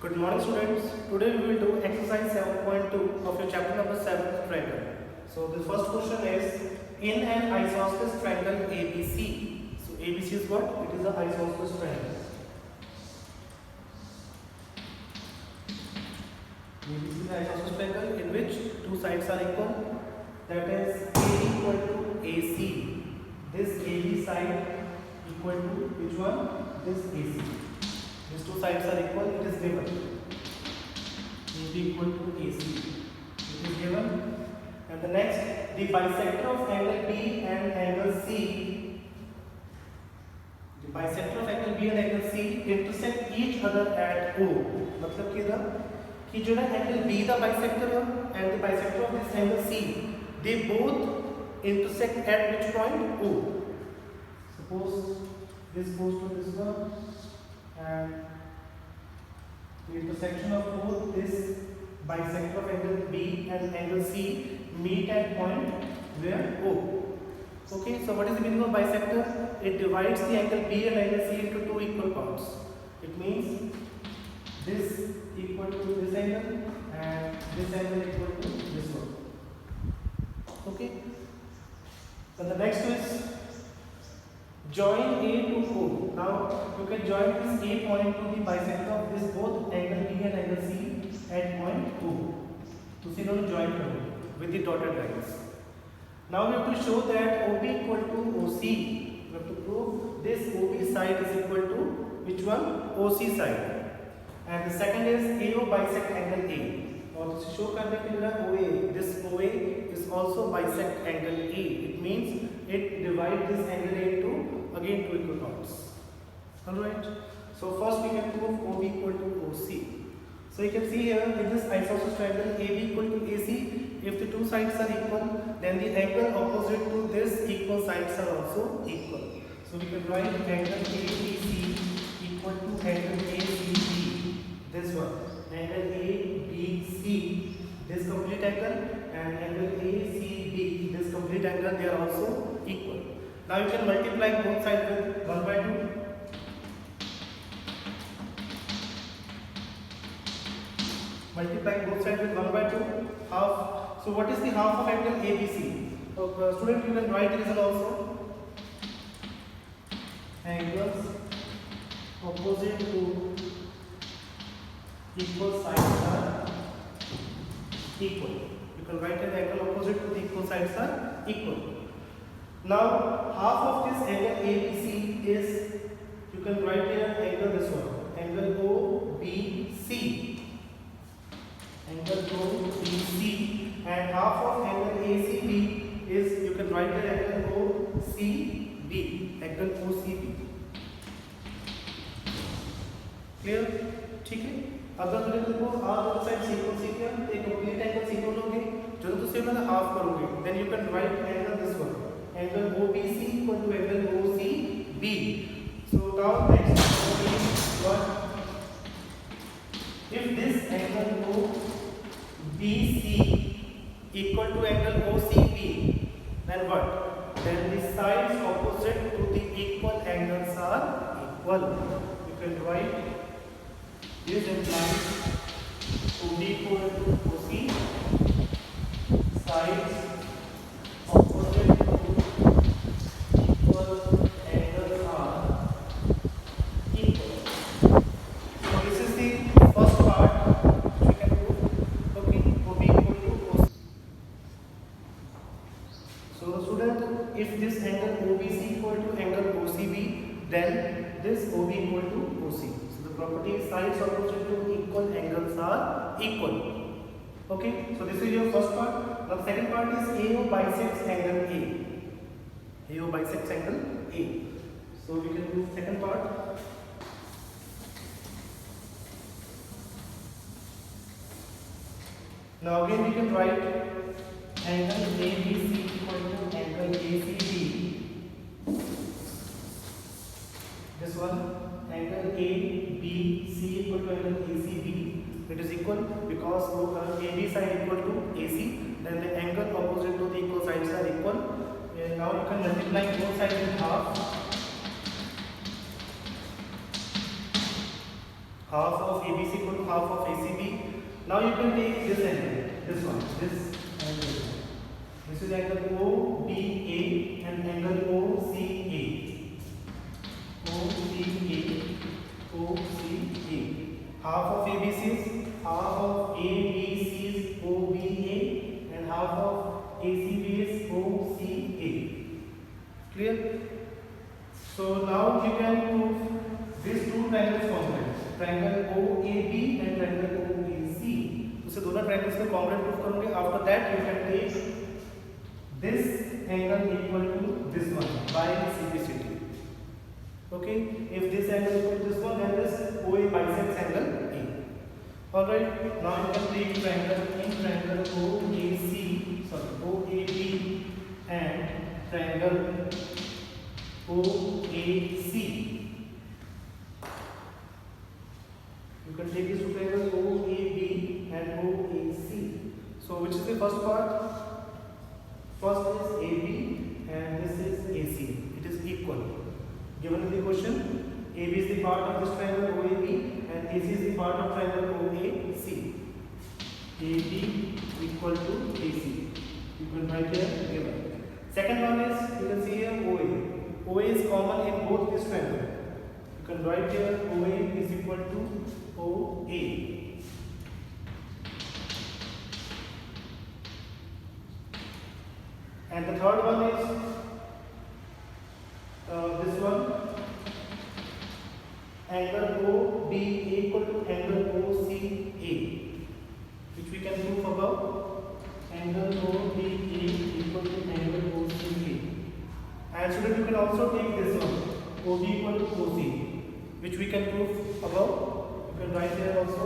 Good morning students. Today we will do exercise 7.2 of your chapter number 7 triangle. So the first question is in an isosceles triangle ABC. So ABC is what? It is an isosceles triangle. ABC is an isosceles triangle in which two sides are equal. That is A equal to AC. This AB side equal to which one? This AC. These two sides are equal, it is given. AB equal to AC. It is given. And the next, the bisector of angle B and angle C. The bisector of angle B and angle C intersect each other at O. मतलब कि इधर कि जो है angle B the bisector and the bisector of this angle C, they both intersect at which point? O. Suppose this goes to this one. And the intersection of both this bisector of angle B and angle C meet at point where O. Okay, so what is the meaning of bisector? It divides the angle B and angle C into two equal parts. It means this equal to this angle and this angle equal to this one. Okay, so the next is join A to O. Now you can join this A point to the bisector of this both angle B and angle C at point O. तो इसे दोनों join करो with the dotted lines. Now we have to show that OB equal to OC. We have to prove this OB side is equal to which one? OC side. And the second is AO bisect angle A. और इसे show करने के लिए OA. This OA is also bisect angle A. It means it divides this angle A into again two equal parts. Alright. So first we can prove OB equal to OC. So you can see here in this isosceles triangle AB equal to AC. If the two sides are equal, then the angle opposite to this equal sides are also equal. So we can write angle ABC equal to angle ACB. This one. Angle ABC. This complete angle and angle ACB. This complete angle, they are also equal. Now you can multiply both sides with 1 by 2. Multiply both sides with 1 by 2. Half. So what is the half of angle ABC? So student, you can write the result also. Angles opposite to equal sides are equal. You can write an angle opposite to the equal sides are equal. Now half of this angle ABC is, you can write here angle this one, angle OBC. Angle OBC. And half of angle ACB is, you can write here angle OCB. Angle OCB. Clear? ठीक है? अगर तुमने देखो आप दोनों side equal से क्या एक कंप्लीट एंगल इक्वल होंगे जो तो सिर्फ मतलब हाफ करोगे then you can right angle this one angle OBC equal to angle OCB. So now next what? If this angle OBC equal to angle OCB, then what? Then the sides opposite to the equal angles are equal. You can write this implies OB equal to OC, sides opposite if this angle OBC equal to angle OCB, then this OB equal to OC. So the property is sides opposite to equal angles are equal. Okay, so this is your first part. Now the second part is AO bisects angle A. AO bisects angle A. So we can do second part. Now again we can write angle ABC equal to angle ACB. This one, angle ABC equal to angle ACB. It is equal because AB side equal to AC. Then the angle opposite to the equal sides are equal. And now you can multiply both sides with half. half of ABC equal to half of ACB. Now you can take this angle, this one, this and this one. This is angle OBA and angle OCA. OCA. Half of ABCs, half of ABCs OBA and half of ACBs OCA. Clear? So now you can prove these two triangles congruent. Triangle OAB and triangle OAC. So दोनों triangles को congruent prove करोगे. After that you can take this angle equal to this one by simplicity. Okay, if this angle is equal to this one, then this OA bisects angle A. Alright, now you can take triangle OAB and triangle OAC. You can take these two triangles OAB and OAC. So which is the first part? First is AB and this is AC. It is equal. Given in the question, AB is the part of this triangle OAB and AC is the part of triangle OAC. AB equal to AC. You can write here given. Second one is, you can see here OA. OA is common in both these triangles. You can write here OA is equal to OA. And the third one is this one, angle OBA equal to angle OCA, which we can prove above. Angle OBA equal to angle OCA. And student, you can also take this one, OB equal to OC, which we can prove above. You can write here also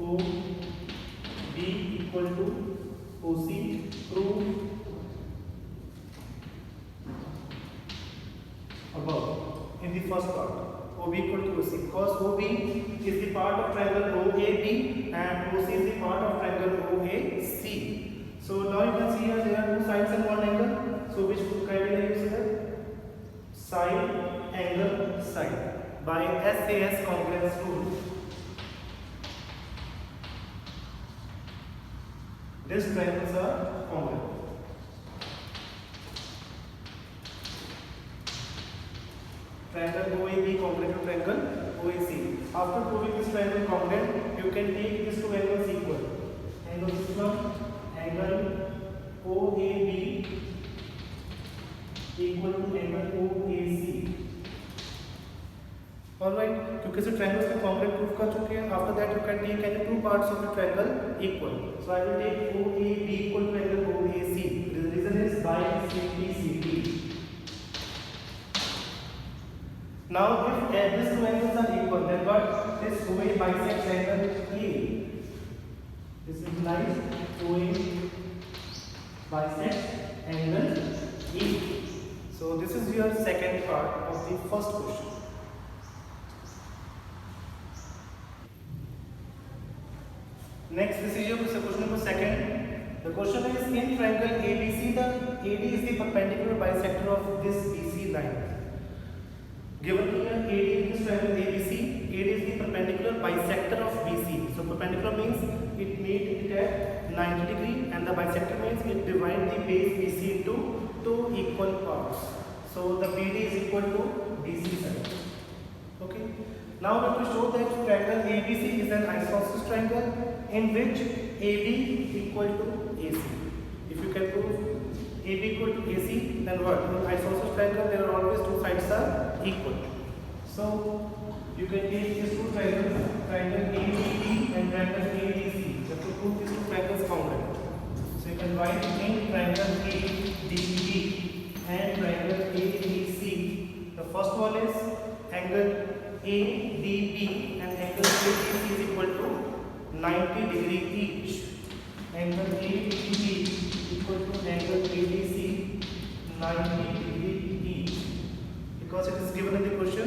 OB equal to OC, prove above in the first part. OB equal to OC, because OB is the part of triangle OAB and OC is the part of triangle OAC. So now you can see here there are two sides and one angle. So which criteria is here? Side, angle, side by SAS congruence rule. These triangles are congruent. Triangle OAB congruent to triangle OAC. After proving this triangle congruent, you can take these two angles equal. Angle system, angle OAB equal to angle OAC. Alright, क्योंकि से triangles को congruent proof कर चुके हैं. After that you can take any two parts of the triangle equal. So I will take OAB equal to angle OAC. The reason is by simplicity. Now if these two angles are equal, then what? This OA bisects angle A. This implies OA bisects angle A. So this is your second part of the first question. Next, this is your question number second. The question is, in triangle ABC, the AD is the perpendicular bisector of this BC line. Given here AD in this triangle ABC, AD is the perpendicular bisector of BC. So perpendicular means it meets it at 90 degree, and the bisector means it divides the base BC into two equal parts. So the BD is equal to BC side. Okay. Now we have to show that triangle ABC is an isosceles triangle in which AB equal to AC. If you can prove AB equal to AC, then what? In isosceles triangle there are always two sides are equal. So you can take these two triangles, triangle ADB and triangle ADC. You have to prove these two triangles congruent. So you can write in triangle ADB and triangle ADC. The first one is angle ADB and angle ADC is equal to 90 degree each. Angle ADB equal to angle ADC 90 degree each. Because it is given in the question,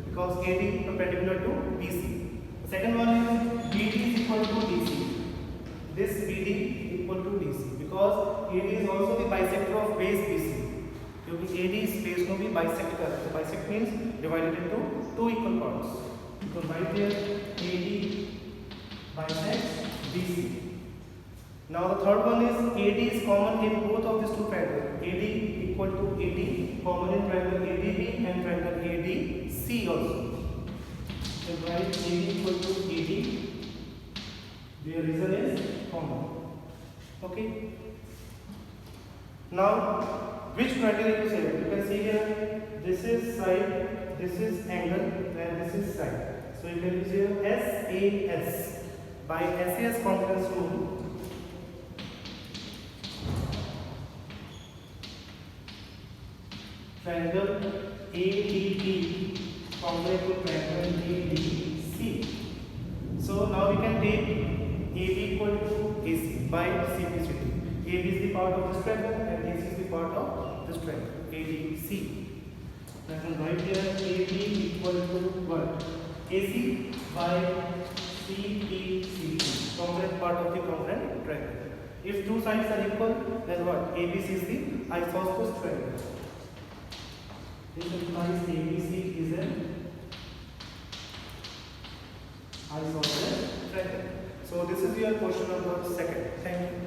because AD perpendicular to BC. The second one is BD is equal to DC. This BD equal to DC because AD is also the bisector of base BC. क्योंकि AD space को भी bisect करता है. Bisect means divided into two equal parts. So right here AD bisects BC. Now the third one is AD is common in both of these two triangles. AD equal to AD, common in triangle ADB and triangle ADC also. So write AD equal to AD, where reason is common. Okay. Now which criteria to say? You can see here, this is side, this is angle, and this is side. So you can use here SAS. By SAS congruence rule, triangle ADB congruent to triangle ADC. So now we can take AB equal to AC by simplicity. AB is the part of this triangle and AC is the part of this triangle, ADC. Then right here AB equal to what? AC by CBCD, congruent part of the congruent triangle. If two sides are equal, then what? ABC is the isosceles triangle. This implies ABC is an isosceles triangle. So this is your question number 2. Thank you.